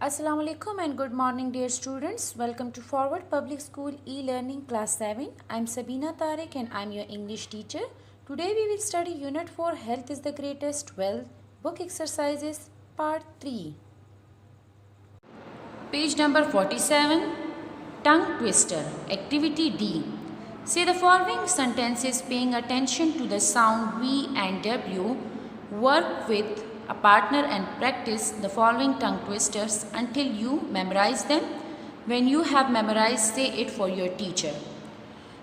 Assalamu alaikum and good morning dear students. Welcome to Forward Public School e-learning class 7. I'm Sabina Tariq and I'm your English teacher. Today we will study unit 4 Health is the Greatest Wealth, book exercises part 3. Page number 47, tongue twister, activity D. Say the following sentences paying attention to the sound V and W. Work with a partner and practice the following tongue twisters until you memorize them. When you have memorized, say it for your teacher.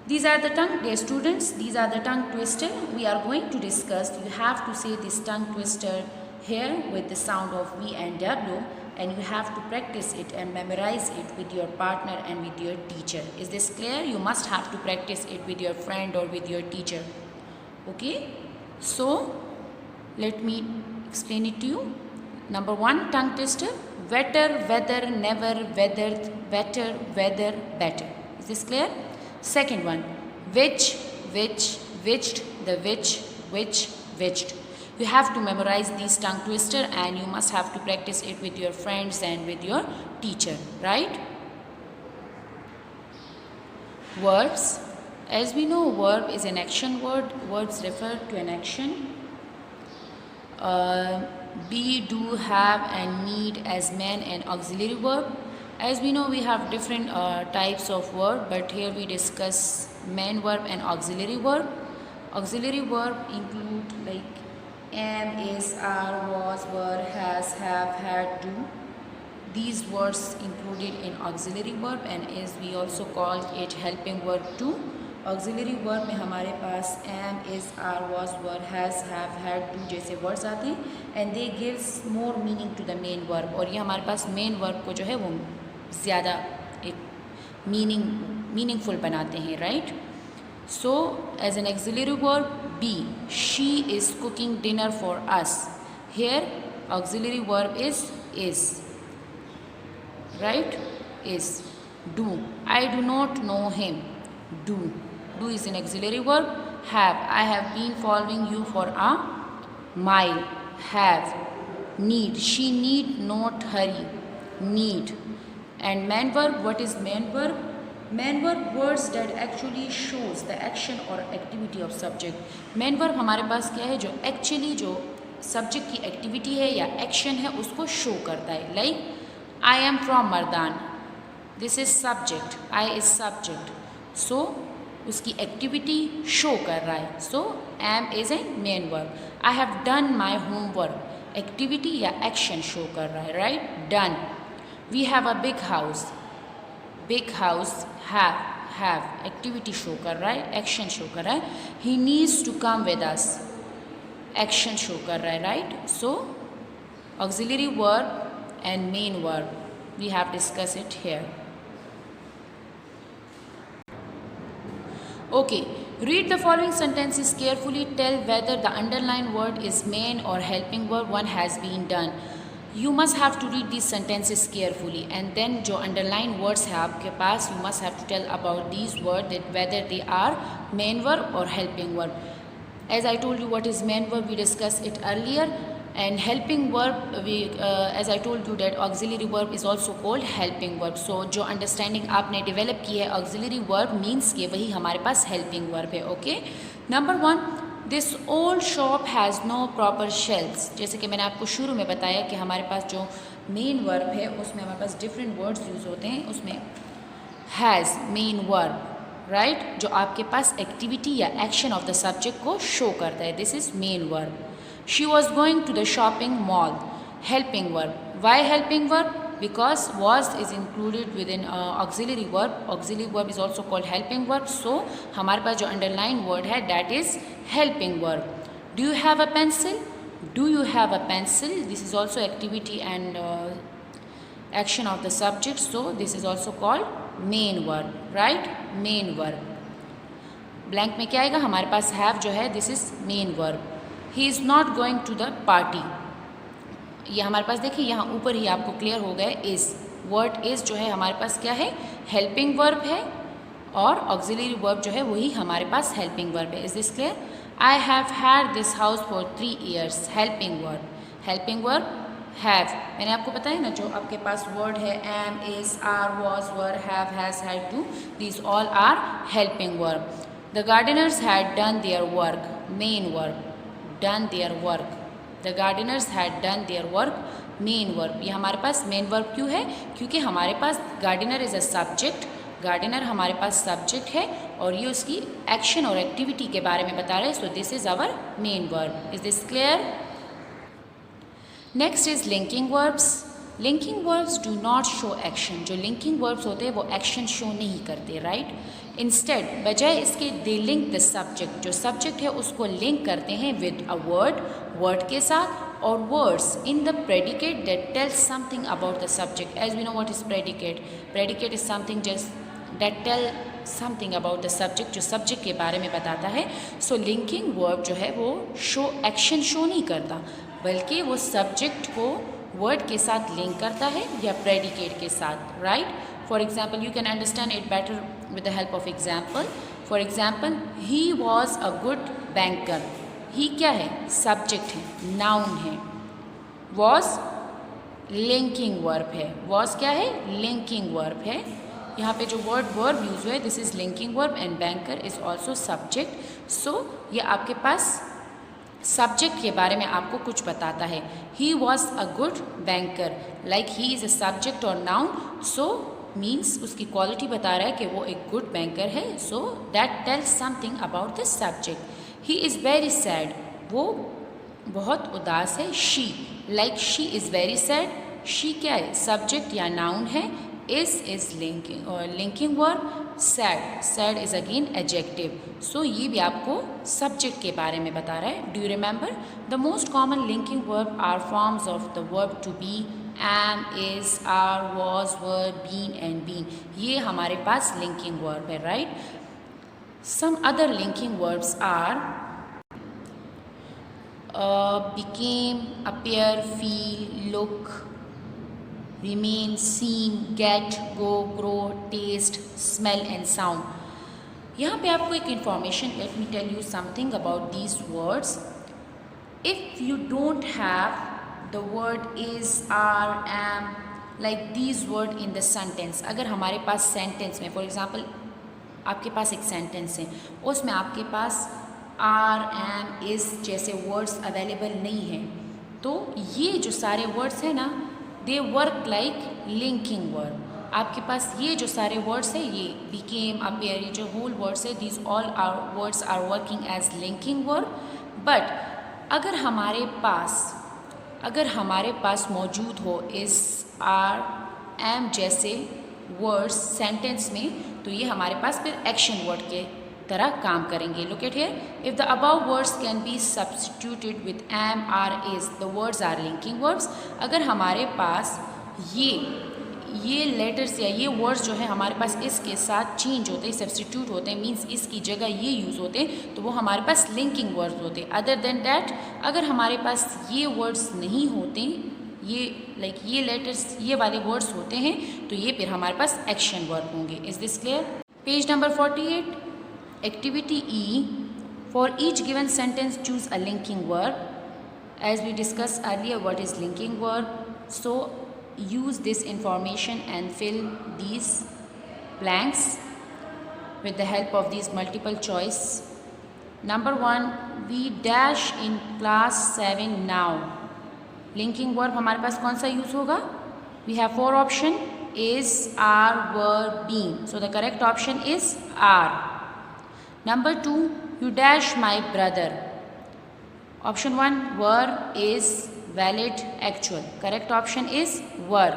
These are the dear students, these are the tongue twister we are going to discuss. You have to say this tongue twister here with the sound of V and W, and you have to practice it and memorize it with your partner and with your teacher. Is this clear? You must have to practice it with your friend or with your teacher. Okay? So, let me explain it to you. Number 1 tongue twister, wetter, weather, never, weathered, better, weather, better. Is this clear? Second one, which, witched, the which, witched. You have to memorize these tongue twister and you must have to practice it with your friends and with your teacher, right? Verbs. As we know, verb is an action word. Verbs refer to an action. Be, do, have and need as main and auxiliary verb. As we know, we have different types of verb, but here we discuss main verb and auxiliary verb. Auxiliary verb include like am, is, are, was, were, has, have, had, do. These words included in auxiliary verb, and as we also call it helping verb too. Auxiliary verb में हमारे पास am, is, are, was, were, has, have, had, do जैसे words आते हैं and they gives more meaning to the main verb. और ये हमारे पास मेन वर्ब को जो है वो ज़्यादा एक मीनिंगफुल बनाते हैं, right? So as an auxiliary verb, be, she is cooking dinner for us. Here auxiliary verb is, right? Is. Do, I do not know him. Do. Do is an auxiliary verb. Have. I have been following you for a mile. Have. Need. She need not hurry. Need. And main verb. What is main verb? Main verb words that actually shows the action or activity of subject. Main verb हमारे पास क्या है जो actually जो subject की activity है या action है उसको show करता है. Like I am from Mardan. This is subject. I is subject. सो उसकी एक्टिविटी शो कर रहा है. So am is a main verb. I have done my homework. Activity या एक्शन शो कर रहा है, right? Done. We have a big house. Big house, have activity show कर रहा है, एक्शन शो कर रहा है. He needs to come with us. Action show कर रहा है, right? So auxiliary verb and main verb we have discuss it here. Okay, read the following sentences carefully. Tell whether the underlined word is main or helping verb one has been done. You must have to read these sentences carefully and then जो underlined words है आपके पास, you must have to tell about these words that whether they are main verb or helping verb. As I told you what is main verb, we discussed it earlier. And helping verb, as I told you that auxiliary verb is also called helping verb. So जो understanding आपने develop की है auxiliary verb means कि वही हमारे पास helping verb है. Okay. Number 1, this old shop has no proper shelves. जैसे कि मैंने आपको शुरू में बताया कि हमारे पास जो main verb है उसमें हमारे पास different words use होते हैं. उसमें has main verb, right? जो आपके पास activity या action of the subject को show करता है. This is main verb. She was going to the shopping mall. Helping verb. Why helping verb? Because was is included within auxiliary verb. Auxiliary verb is also called helping verb. So हमारे पास जो underlined word है that is helping verb. Do you have a pencil? Do you have a pencil? This is also activity and action of the subject. So this is also called main verb, right? Main verb. Blank में क्या आएगा? हमारे पास have जो है this is main verb. He is not going to the party. ये हमारे पास देखिए यहाँ ऊपर ही आपको क्लियर हो गया. इज़ वर्ड इज़ जो है हमारे पास क्या है? हेल्पिंग वर्ब है और ऑक्सिलरी वर्ब जो है वही हमारे पास हेल्पिंग वर्ब है. Is this clear? I have had this house for 3 years. Helping verb. Helping verb have. मैंने आपको बताया ना, जो आपके पास वर्ड है am, is, are, was, were, have, has, had, do, these all are helping verb. The gardeners had done their work, main verb, done their work. The gardeners had done their work, main verb. ये हमारे पास main verb क्यों है? क्योंकि हमारे पास gardener is a subject, gardener हमारे पास सब्जेक्ट है और ये उसकी एक्शन और एक्टिविटी के बारे में बता रहे हैं। So this is our main verb. Is this clear? Next is linking verbs. Linking verbs do not show action. जो लिंकिंग वर्ब्स होते हैं वो एक्शन शो नहीं करते, राइट? इंस्टेड, बजाय इसके दे लिंक द सब्जेक्ट। जो सब्जेक्ट है उसको लिंक करते हैं विद अ वर्ड, वर्ड के साथ, और words in the predicate that tells something about the subject. As we know what is predicate. Predicate is something just that tell something about the subject, जो subject के बारे में बताता है। सो linking verb जो है वो शो एक्शन शो नहीं करता, बल्कि वो सब्जेक्ट को वर्ड के साथ लिंक करता है या प्रेडिकेट के साथ, right? For example, you can understand it better with the help of example. For example, he was a good banker. He क्या है? सब्जेक्ट है, नाउन है। वॉज लिंकिंग वर्ब है। वॉज क्या है? लिंकिंग वर्ब है। यहाँ पे जो वर्ब यूज हुआ है, this is linking verb and banker is also subject. So ये आपके पास सब्जेक्ट के बारे में आपको कुछ बताता है। He was a good banker, like he is a subject और नाउन, सो मीन्स उसकी क्वालिटी बता रहा है कि वो एक गुड बैंकर है। So that tells something about this subject. He is very sad, वो बहुत उदास है। She, like she is very sad. She क्या है? सब्जेक्ट या नाउन है। इज लिंकिंग और linking verb. Sad, sad is again adjective. So ये भी आपको सब्जेक्ट के बारे में बता रहा है। Do you remember? The most common linking verb are forms of the verb to be, am, is, are, was, were, been and been. ये हमारे पास लिंकिंग वर्ब है, right? Some other linking verbs are became, appear, feel, look, remain, seem, get, go, grow, taste, smell and sound। यहाँ पे आपको एक information, let me tell you something about these words. If you don't have the word is, are, am, like these word in the sentence, अगर हमारे पास sentence में, for example आपके पास एक सेंटेंस है, उसमें आपके पास आर, एम, इज़ जैसे वर्ड्स अवेलेबल नहीं हैं, तो ये जो सारे वर्ड्स हैं ना, they work like linking word. आपके पास ये जो सारे वर्ड्स हैं, ये बिकेम, अपीयर, ये जो होल वर्ड्स है, these all are words are working as linking word. But अगर हमारे पास मौजूद हो इस, आर, एम जैसे वर्ड्स सेंटेंस में, तो ये हमारे पास फिर एक्शन वर्ड के तरह काम करेंगे। Look at here, if the above words can be substituted with am, are, is, the words are linking words. अगर हमारे पास ये लेटर्स या ये वर्ड्स जो है हमारे पास इसके साथ चेंज होते हैं, सब्स्टिट्यूट होते हैं, मीन्स इसकी जगह ये यूज़ होते हैं, तो वो हमारे पास लिंकिंग वर्ड्स होते हैं। अदर देन डैट, अगर हमारे पास ये वर्ड्स नहीं होते, ये ये लेटर्स, ये वाले वर्ड्स होते हैं, तो ये फिर हमारे पास एक्शन वर्ड होंगे। Is this clear? Page number 48, activity E. For each given sentence choose a linking verb. As we discuss earlier what is linking verb, so use this information and fill these blanks with the help of these multiple choice. Number 1, we dash in class 7 now. Linking verb हमारे पास कौन सा use होगा? We have 4 option, is, are, were, been. So the correct option is are. Number 2, you dash my brother. Option 1, were, is, valid, actual. Correct option is were.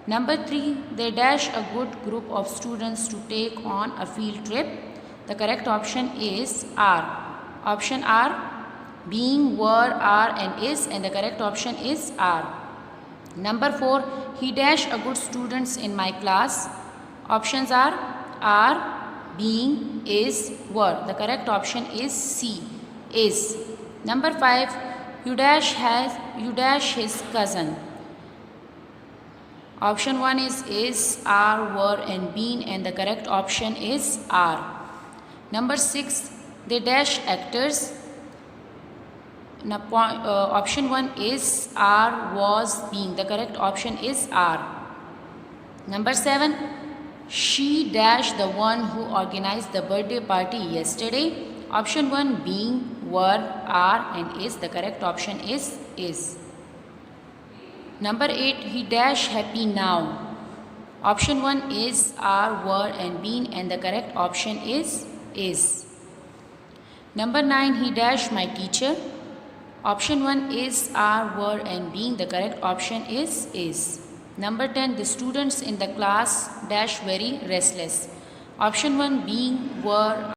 Number 3, they dash a good group of students to take on a field trip. The correct option is are. Option are being, were, are and is, and the correct option is are. Number 4, he dash a good students in my class. Options are, being, is, were. The correct option is C, is. Number 5, you dash his cousin. Option 1 is, are, were and been, and the correct option is are. Number 6, they dash actors. Option 1 is are, was, being. The correct option is are. Number 7, she dash the one who organized the birthday party yesterday. Option 1 being, were, are and is. The correct option is. Number 8, he dash happy now. Option 1 is, are, were and been and the correct option is. Number 9, he dash my teacher. Option 1 is, are, were and being. The correct option is. Number 10, the students in the class dash very restless. Option 1 being, were.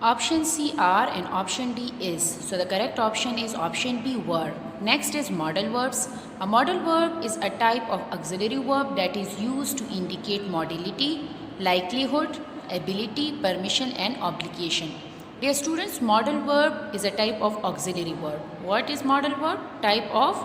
Option C are and option D is. So the correct option is option B were. Next is modal verbs. A modal verb is a type of auxiliary verb that is used to indicate modality, likelihood, ability, permission and obligation. Dear students, modal verb is a type of auxiliary verb. What is modal verb? Type of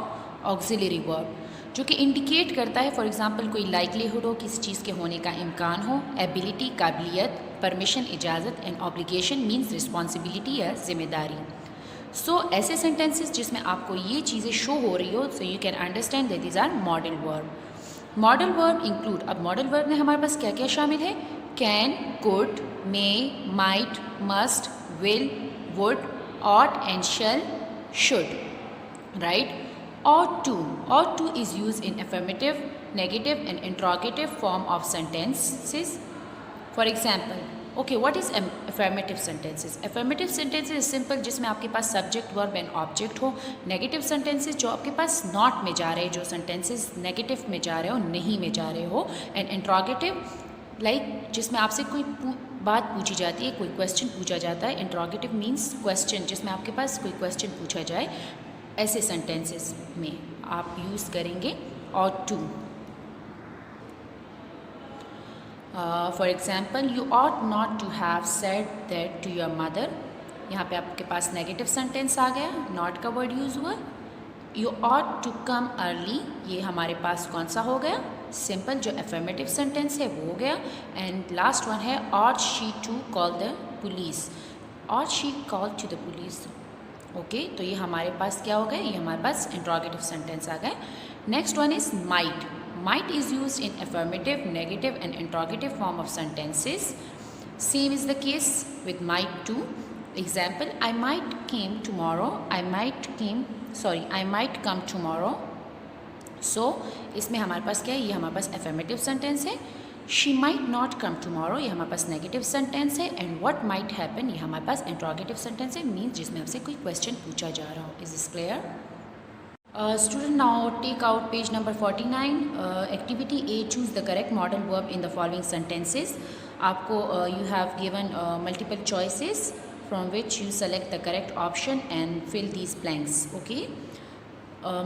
auxiliary verb जो कि indicate करता है for example कोई likelihood हो, किसी चीज़ के होने का इम्कान हो, एबिलिटी काबिलियत, परमिशन इजाज़त एंड ऑब्लिगेशन मीन्स रिस्पॉन्सिबिलिटी या जिम्मेदारी. सो ऐसे सेंटेंसेस जिसमें आपको ये चीज़ें शो हो रही हो, so you can understand that these are modal verb. Modal verb include, अब मॉडल वर्ब में हमारे पास क्या क्या शामिल है? Can, could, may, might, must, will, would, ought and shall, should. Right? Ought to is used in affirmative, negative and interrogative form of sentences. For example, okay, what is affirmative sentences? Affirmative sentences is simple जिसमें आपके पास subject, verb and object हो. Negative sentences जो आपके पास not में जा रहे, जो sentences negative में जा रहे हो, नहीं में जा रहे हो. And interrogative like जिसमें आपसे कोई बात पूछी जाती है, कोई question पूछा जाता है. Interrogative means question, जिसमें आपके पास कोई question पूछा जाए. ऐसे सेंटेंसेस में आप यूज़ करेंगे ought to. For example, you ought not to have said that to your mother. यहाँ पे आपके पास नेगेटिव सेंटेंस आ गया, not का वर्ड यूज़ हुआ. You ought to come early, ये हमारे पास कौन सा हो गया? सिंपल जो अफर्मेटिव सेंटेंस है वो हो गया. एंड लास्ट वन है ought she to call the police. ought she called to the police. Okay, तो ये हमारे पास क्या हो गए? ये हमारे पास इंट्रोगेटिव सेंटेंस आ गए. Next one is might. Might is use in affirmative, negative and interrogative form of sentences. Same is the case with might too. Example, I might come tomorrow. I might come tomorrow. So इसमें हमारे पास क्या है? ये हमारे पास affirmative sentence है. She might not come tomorrow, ये हमारे पास नेगेटिव सेंटेंस है. एंड व्हाट माइट हैपन, ये हमारे पास इंट्रोगेटिव सेंटेंस है, मीन्स जिसमें आपसे कोई क्वेश्चन पूछा जा रहा हो. Is this clear? Student, now take out page number 49. Activity A, choose the correct modal verb in the following sentences. आपको you have given multiple choices from which you select the correct option and fill these blanks. Okay,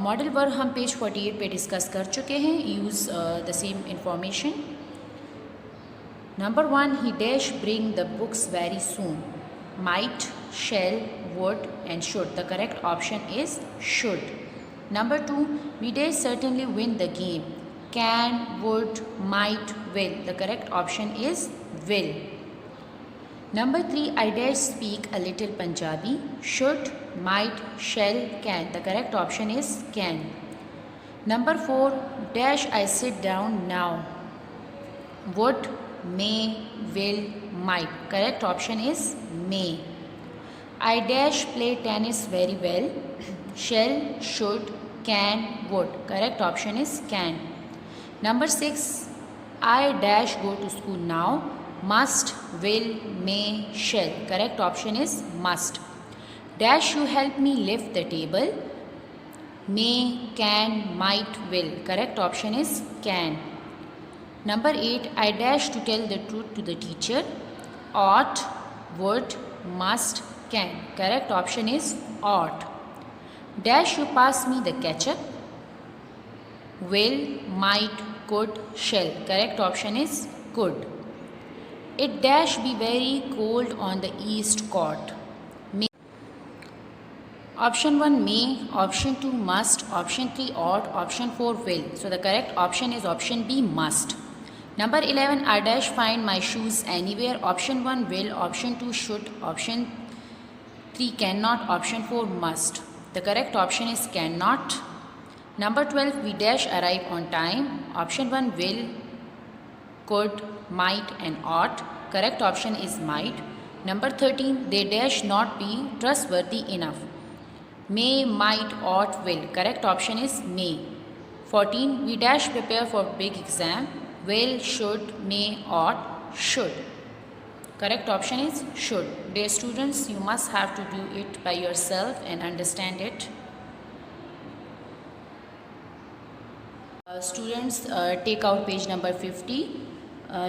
modal verb हम page 48 पे discuss कर चुके हैं. Use the same information. Number 1, he dash bring the books very soon. Might, shall, would and should. The correct option is should. Number 2, we dash certainly win the game. Can, would, might, will. The correct option is will. Number 3, I dash speak a little Punjabi. Should, might, shall, can. The correct option is can. Number 4, dash I sit down now. Would, may, will, might. Correct option is may. I dash play tennis very well. Shall, should, can, would. Correct option is can. Number 6, I dash go to school now. Must, will, may, shall. Correct option is must. Dash you help me lift the table. May, can, might, will. Correct option is can. Number 8, I dash to tell the truth to the teacher. Ought, would, must, can. Correct option is ought. Dash you pass me the ketchup. Will, might, could, shall. Correct option is could. It dash be very cold on the east coast. May. Option 1 may, option 2 must, option 3 ought, option 4 will. So the correct option is option B must. Number 11, I dash find my shoes anywhere. Option 1 will, option 2 should, option 3 cannot, option 4 must. The correct option is cannot. Number 12, we dash arrive on time. Option 1 will, could, might and ought. Correct option is might. Number 13, they dash not be trustworthy enough. May, might, ought, will. Correct option is may. 14, we dash prepare for big exam. Will, should, may, ought, should. Correct option is should. Dear students, you must have to do it by yourself and understand it. Students, take out page number 50.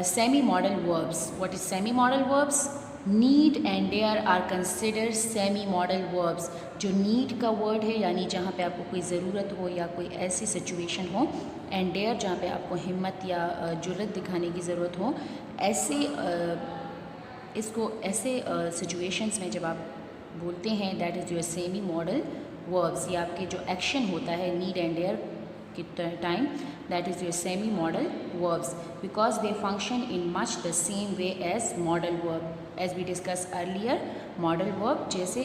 Semi-modal verbs. What is semi-modal verbs? Need and dare are considered semi-modal verbs. जो need का word है यानी जहाँ पे आपको कोई ज़रूरत हो या कोई ऐसी situation हो, and dare जहाँ पे आपको हिम्मत या जुर्रत दिखाने की ज़रूरत हो, ऐसे इसको ऐसे situations में जब आप बोलते हैं that is your semi-modal verbs. ये आपके जो action होता है need and dare time, that is your semi-modal verbs because they function in much the same way as modal verb. As we discussed earlier, modal verb जैसे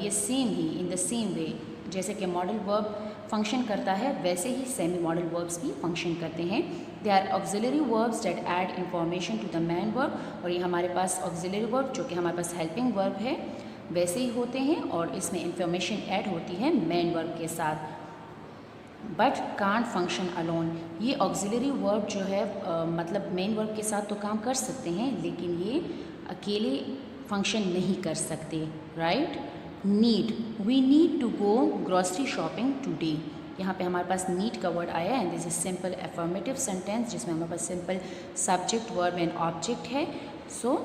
ये same he in the same way जैसे कि modal verb function करता है वैसे ही semi-modal verbs भी function करते हैं. They are auxiliary verbs that add information to the main verb. और ये हमारे पास auxiliary verb जो कि हमारे पास helping verb है वैसे ही होते हैं और इसमें information add होती है main verb के साथ. But can't function alone. ये ऑक्सिलरी वर्ब जो है मतलब मेन वर्ब के साथ तो काम कर सकते हैं लेकिन ये अकेले फंक्शन नहीं कर सकते. Right. Need, we need to go grocery shopping today. यहाँ पे हमारे पास नीड का वर्ड आया and this is simple affirmative sentence जिसमें हमारे पास simple subject verb and object है. So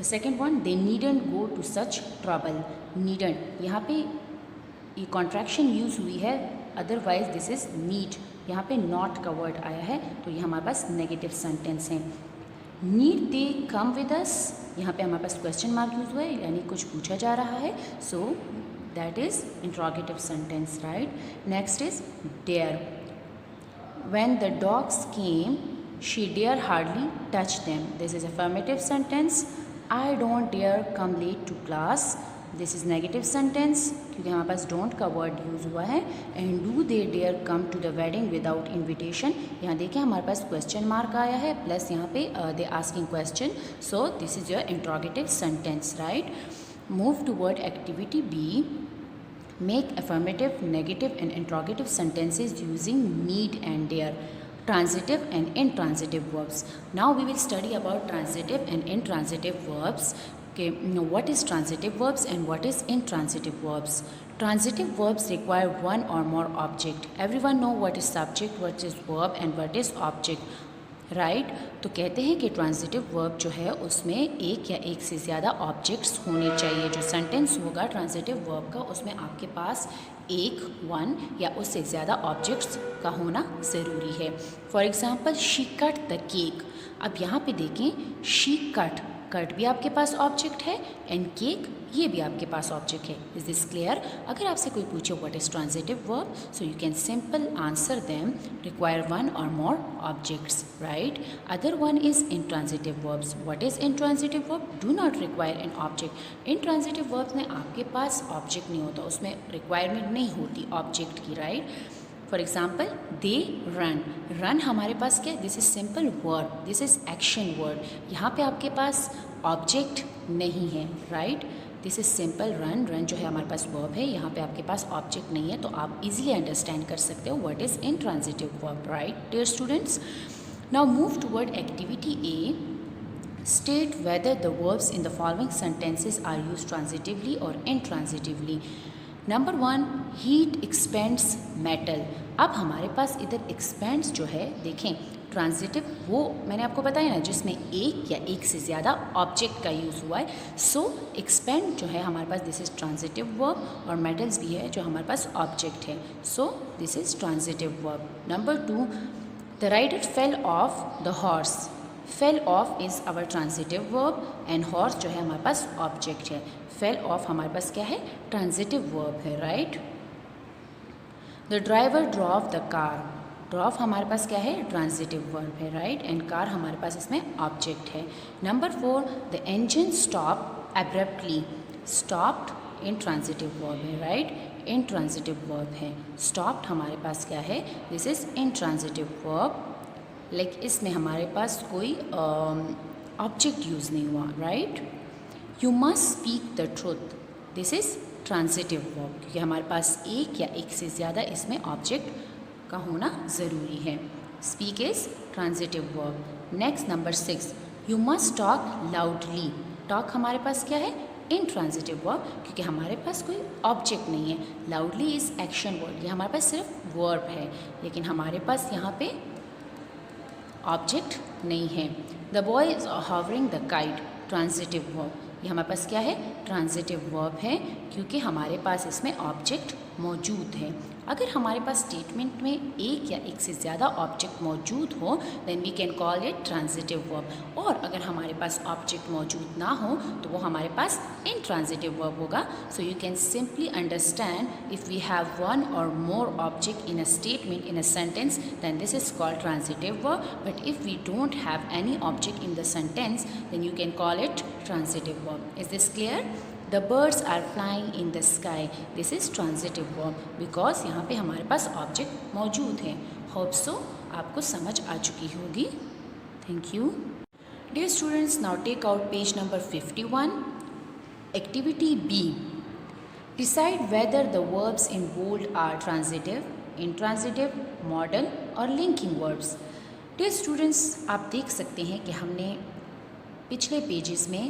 the second one, they needn't go to such trouble. Needn't यहाँ पे ये कॉन्ट्रैक्शन यूज़ हुई है, अदरवाइज दिस इज़ नीड. यहाँ पे नॉट का वर्ड आया है तो ये हमारे पास नेगेटिव सेंटेंस है. नीड दे कम विद अस, यहाँ पे हमारे पास क्वेश्चन मार्क यूज़ हुआ है यानी कुछ पूछा जा रहा है. So that is interrogative sentence. Right. Next is dare. When the dogs came she dare hardly touch them. This is affirmative sentence. I don't dare come late to class. This is negative sentence क्योंकि हमारे पास don't का word use हुआ है. And do they dare come to the wedding without invitation. यहाँ देखिए हमारे पास question mark आया है प्लस यहाँ पे they asking question. So this is your interrogative sentence. Right. Move toward activity B. Make affirmative, negative and interrogative sentences using need and dare. Transitive and intransitive verbs. Now we will study about transitive and intransitive verbs. Okay, now what is transitive verbs and what is intransitive verbs? Transitive verbs require one or more object. Everyone know what is subject, what is verb and what is object. Right. तो कहते हैं कि transitive verb जो है उसमें एक या एक से ज़्यादा ऑब्जेक्ट्स होने चाहिए. जो सेंटेंस होगा ट्रांजिटिव वर्ब का उसमें आपके पास एक, वन या उससे ज़्यादा ऑब्जेक्ट्स का होना ज़रूरी है. For example she cut the cake. अब यहाँ पे देखें शी कट, कट भी आपके पास ऑब्जेक्ट है एंड केक ये भी आपके पास ऑब्जेक्ट है. Is this clear? अगर आपसे कोई पूछे what is transitive verb, so you can simple answer them require one और more objects. Right. Other one is intransitive verbs. What is intransitive verb? Do not require an object. Intransitive verbs में आपके पास object नहीं होता, उसमें requirement नहीं होती object की. Right. For example they run. Run हमारे पास क्या है? This is simple verb, this is action word. यहाँ पे आपके पास ऑब्जेक्ट नहीं है. Right. This is simple run. Run जो है हमारे पास वर्ब है, यहाँ पे आपके पास ऑब्जेक्ट नहीं है तो आप इजीली अंडरस्टैंड कर सकते हो what is intransitive verb. Right dear students. Now move toward activity A. State whether the verbs in the following sentences are used transitively or intransitively. Number 1, heat expends metal. अब हमारे पास इधर expends जो है देखें transitive, वो मैंने आपको बताया ना जिसमें एक या एक से ज़्यादा ऑब्जेक्ट का यूज़ हुआ है. सो एक्सपेंड जो है हमारे पास दिस इज़ ट्रांजिटिव वर्ब और मेटल्स भी है जो हमारे पास ऑब्जेक्ट है. So this is transitive verb. Number 2, the rider fell off the horse. Fell off is our transitive verb and horse जो है हमारे पास ऑब्जेक्ट है. फेल ऑफ हमारे पास क्या है? ट्रांजिटिव वर्ब है. Right. The driver drove the car. Drove हमारे पास क्या है? ट्रांजिटिव वर्ब है. राइट. एंड कार हमारे पास इसमें ऑब्जेक्ट है. Number 4, the engine stop abruptly. Stopped intransitive verb है, राइट, इंट्रांजिटिव वर्ब है। स्टॉप्ड हमारे पास क्या है, this is intransitive verb, like इसमें हमारे पास कोई ऑब्जेक्ट यूज़ नहीं हुआ, right. You must speak the truth, this is transitive verb, क्योंकि हमारे पास एक या एक से ज़्यादा इसमें ऑब्जेक्ट का होना ज़रूरी है। Speak is transitive verb. Next number 6, you must talk loudly. Talk हमारे पास क्या है, इंट्रांजिटिव वर्ब, क्योंकि हमारे पास कोई ऑब्जेक्ट नहीं है। लाउडली इज़ एक्शन वर्ड, ये हमारे पास सिर्फ वर्ब है, लेकिन हमारे पास यहाँ पे ऑब्जेक्ट नहीं है। The boy is hovering the kite, transitive verb, ये हमारे पास क्या है, ट्रांजिटिव वर्ब है, क्योंकि हमारे पास इसमें ऑब्जेक्ट मौजूद है। अगर हमारे पास स्टेटमेंट में एक या एक से ज़्यादा ऑब्जेक्ट मौजूद हो then we can call it transitive verb, और अगर हमारे पास ऑब्जेक्ट मौजूद ना हो तो वो हमारे पास इंट्रांजिटिव वर्ब होगा। So you can simply understand if we have one और more object in a statement in a sentence then this is called transitive verb, but if we don't have any object in the sentence then you can call it transitive verb. Is this clear? The birds are flying in the sky. This is transitive verb because यहाँ पे हमारे पास object मौजूद है। Hope so आपको समझ आ चुकी होगी। Thank you. Dear students, now take out page number 51. Activity B. Decide whether the verbs in bold are transitive, intransitive, modal or linking verbs. Dear students, आप देख सकते हैं कि हमने पिछले पेजेस में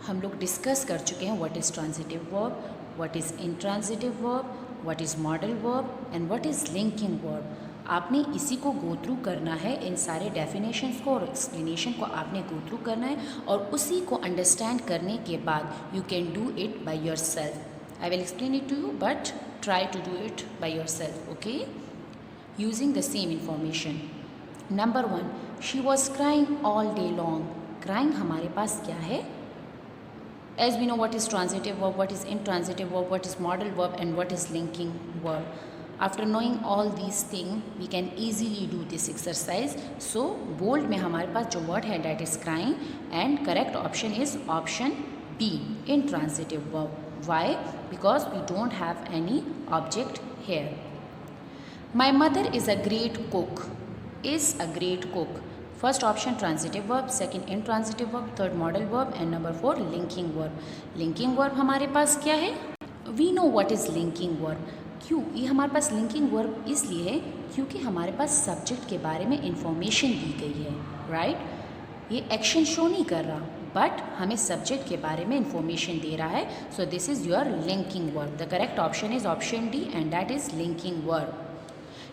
हम लोग डिस्कस कर चुके हैं what is transitive verb, what is intransitive verb, what is model verb and what is linking verb. आपने इसी को गो थ्रू करना है, इन सारे डेफिनेशंस को और एक्सप्लेनेशन को आपने गो थ्रू करना है, और उसी को अंडरस्टैंड करने के बाद you can do it by yourself. I will explain it to you but try to do it by yourself, okay, using the same information. Number 1, she was crying all day long. Crying हमारे पास क्या है, as we know what is transitive verb, what is intransitive verb, what is modal verb and what is linking verb. After knowing all these things we can easily do this exercise. So bold में हमारे पास जो word है that is crying and correct option is option B, intransitive verb. Why? Because we don't have any object here. My mother is a great cook. Is a great cook. First option transitive verb, second intransitive verb, third modal verb and number 4 linking verb. Linking verb हमारे पास क्या है, we know what is linking verb. क्यों ये हमारे पास linking verb इसलिए है क्योंकि हमारे पास सब्जेक्ट के बारे में इंफॉर्मेशन दी गई है, राइट। ये एक्शन शो नहीं कर रहा बट हमें सब्जेक्ट के बारे में इंफॉर्मेशन दे रहा है। So this is your linking verb. The correct option is option D and that is linking verb.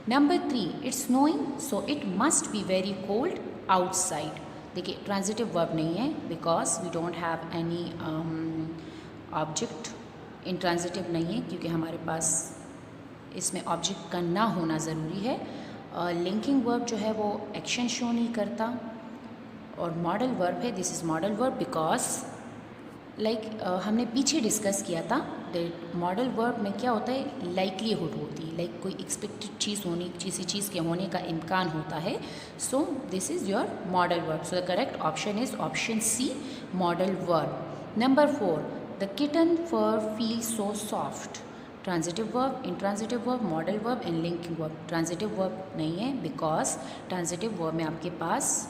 Number 3, it's snowing so it must be very cold outside. देखिए ट्रांजिटिव वर्ब नहीं है because we don't have any object. Intransitive नहीं है क्योंकि हमारे पास इसमें object का ना होना ज़रूरी है। लिंकिंग वर्ब जो है वो एक्शन शो नहीं करता, और मॉडल वर्ब है, this is modal verb because हमने पीछे डिस्कस किया था दैट मॉडल वर्ब में क्या होता है, लाइकलीहुड होती है, लाइक कोई एक्सपेक्टेड चीज़ होने, किसी चीज़ के होने का इम्कान होता है। So this is your modal verb. So the correct option is option C, modal verb. Number 4, the kitten fur feel so soft. Transitive verb, intransitive verb, modal verb and linking verb. Transitive verb नहीं है because transitive verb में आपके पास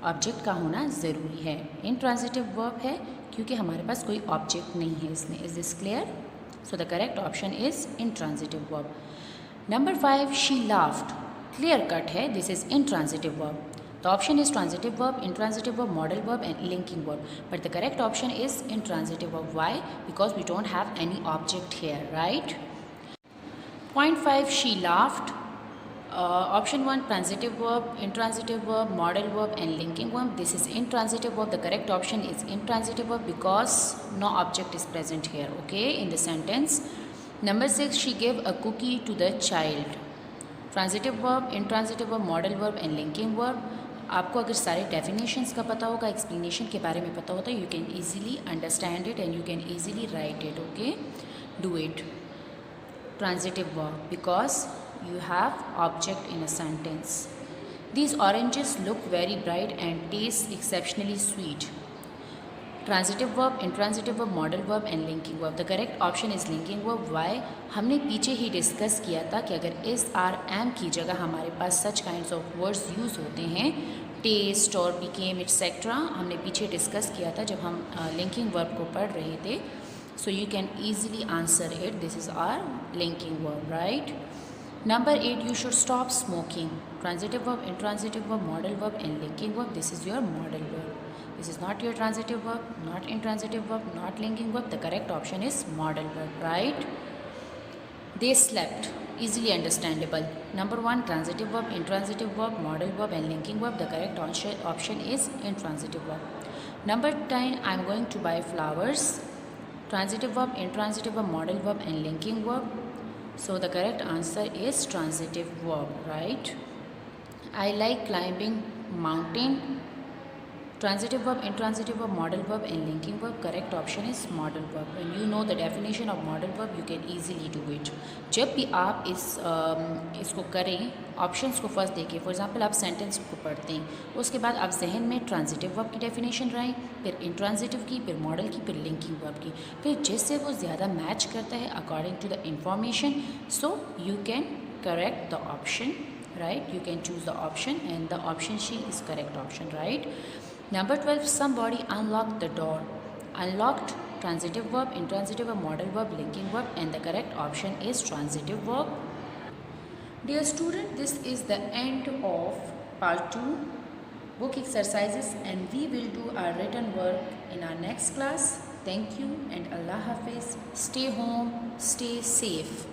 object का होना ज़रूरी है। Intransitive verb है क्योंकि हमारे पास कोई ऑब्जेक्ट नहीं है इसमें। Is this clear? So the correct option is intransitive verb. Number 5, she laughed. Clear cut है, this is intransitive verb. The option is transitive verb, intransitive verb, modal verb and linking verb. But the correct option is intransitive verb. Why? Because we don't have any object here, right? Point 5, she laughed. Option 1, transitive verb, intransitive verb, modal verb and linking verb. This is intransitive verb. The correct option is intransitive verb because no object is present here, okay, in the sentence. Number 6, she gave a cookie to the child. Transitive verb, intransitive verb, modal verb and linking verb. आपको अगर सारे definitions का पता होगा, explanation के बारे में पता होता है, you can easily understand it and you can easily right it, okay. Do it. Transitive verb because you have object in a sentence. These oranges look very bright and taste exceptionally sweet. Transitive verb, intransitive verb, modal verb and linking verb. The correct option is linking verb. Why? हमने पीछे ही discuss किया था कि अगर इस are M की जगह हमारे पास सच काइंड्स ऑफ वर्ड्स यूज़ होते हैं, टेस्ट और बिकेम एटसेट्रा, हमने पीछे डिस्कस किया था जब हम लिंकिंग वर्ब को पढ़ रहे थे. So you can easily answer it. This is our linking verb, right. Number 8, you should stop smoking. Transitive verb, intransitive verb, modal verb and linking verb. This is your modal verb. This is not your transitive verb, not intransitive verb, not linking verb. The correct option is modal verb, right? They slept. Easily understandable. Number 1, transitive verb, intransitive verb, modal verb and linking verb. The correct option is intransitive verb. Number 10, I am going to buy flowers. Transitive verb, intransitive verb, modal verb and linking verb. So the correct answer is transitive verb, right? I like climbing mountain. Transitive verb, intransitive verb, modal verb and linking verb. Correct option is modal verb. When you know the definition of modal verb, you can easily do it. जब भी आप इसको करें, options को first देखिए. For example आप sentence को पढ़ते हैं, उसके बाद आप जहन में ट्रांजिटिव वर्ब की डेफिनेशन लाएं, फिर इंट्रांजिटिव की, फिर मॉडल की, फिर लिंकिंग वर्ब की, फिर जिससे वो ज़्यादा मैच करता है according to the information, so you can correct the option, right? You can choose the option and the option C is correct option, right? Number 12, somebody unlocked the door. Unlocked, transitive verb, intransitive verb, modal verb, linking verb, and the correct option is transitive verb. Dear student, this is the end of part 2 book exercises, and we will do our written work in our next class. Thank you and Allah Hafiz. Stay home, stay safe.